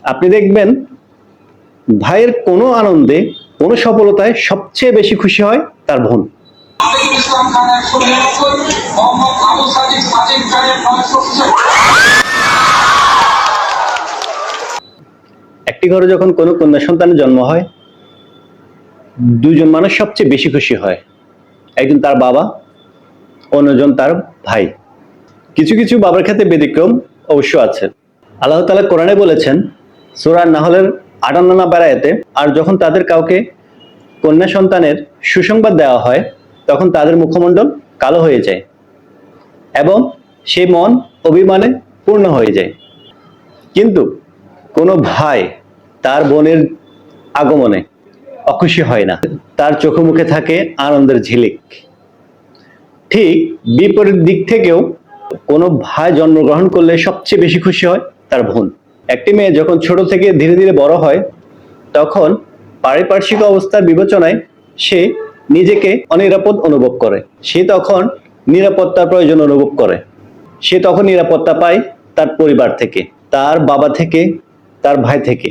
আপনি দেখবেন ভাইয়ের কোনো আনন্দে, কোনো সফলতায় সবচেয়ে বেশি খুশি হয় তার বোন। একটি ঘরে যখন কোনো কন্যা সন্তানের জন্ম হয়, দুজন মানুষ সবচেয়ে বেশি খুশি হয়। একজন তার বাবা, অন্যজন তার ভাই। কিছু কিছু বাবার ক্ষেত্রে ব্যতিক্রম অবশ্য আছে। আল্লাহ তাআলা কোরআনে বলেছেন সূরা নাহলের ৫৮ নম্বর আয়াতে, আর যখন তাদের কাউকে কন্যা সন্তানের সুসংবাদ দেওয়া হয় তখন তাদের মুখমণ্ডল কালো হয়ে যায় এবং সেই মন অভিমানে পূর্ণ হয়ে যায়। কিন্তু কোনো ভাই তার বোনের আগমনে অখুশি হয় না, তার চোখে মুখে থাকে আনন্দের ঝিলিক। ঠিক বিপরীত দিক থেকেও কোনো ভাই জন্মগ্রহণ করলে সবচেয়ে বেশি খুশি হয় তার বোন। একটি মেয়ে যখন ছোট থেকে ধীরে ধীরে বড় হয় তখন পারিপার্শ্বিক অবস্থার বিবেচনায় সে নিজেকে অনিরাপদ অনুভব করে। সে তখন নিরাপত্তার প্রয়োজন অনুভব করে। সে তখন নিরাপত্তা পায় তার পরিবার থেকে, তার বাবা থেকে, তার ভাই থেকে।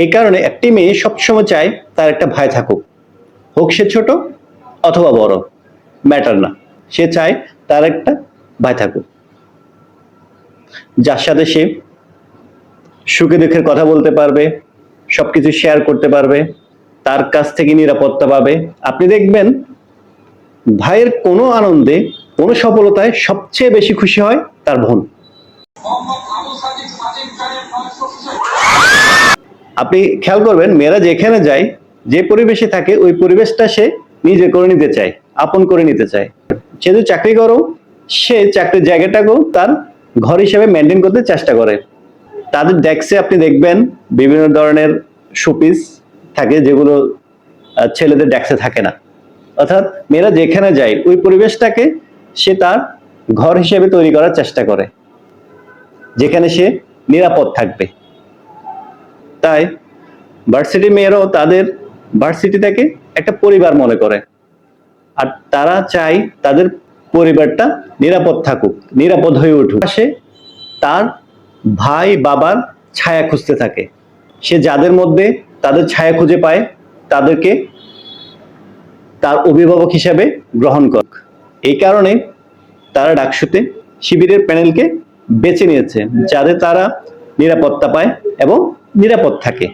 এই কারণে একটি মেয়ে সবসময় চায় তার একটা ভাই থাকুক, হোক সে ছোট অথবা বড়, ম্যাটার না, সে চায় তার একটা ভাই থাকুক, যার সাথে সে সুখে দুঃখের কথা বলতে পারবে, সবকিছু শেয়ার করতে পারবে, তার কাছ থেকে নিরাপত্তা পাবে। আপনি দেখবেন ভাইয়ের কোনো আনন্দে, কোনো সফলতায় সবচেয়ে বেশি খুশি হয় তার বোন। আপনি খেয়াল করবেন মেয়েরা যেখানে যায়, যে পরিবেশে থাকে, ওই পরিবেশটা সে নিজে করে নিতে চায়, আপন করে নিতে চায়। সে যদি চাকরি করো, সে চাকরির জায়গাটাকেও তার ঘর হিসেবে মেনটেন করতে চেষ্টা করে। তাদের ডেস্কে আপনি দেখবেন বিভিন্ন ধরনের শোপিস থাকে যেগুলো ছেলেদের ডেস্কে থাকে না। অর্থাৎ মেয়েরা যেখানে যায় ওই পরিবেশটাকে সে তার ঘর হিসেবে তৈরি করার চেষ্টা করে, যেখানে সে নিরাপদ থাকবে। তাই ভার্সিটি মেয়েরাও তাদের ভার্সিটিটাকে একটা পরিবার মনে করে, আর তারা চায় তাদের পরিবারটা নিরাপদ থাকুক, নিরাপদ হয়ে উঠুক। সে তার ভাই বাবার ছায়া খুঁজতে থাকে। সে যাদের মধ্যে তাদের ছায়া খুঁজে পায় তাদেরকে তার অভিভাবক হিসাবে গ্রহণ করে। এই কারণে তারা ডাকসুতে শিবিরের প্যানেলকে বেছে নিয়েছে, যাতে তারা নিরাপত্তা পায় এবং নিরাপদ থাকে।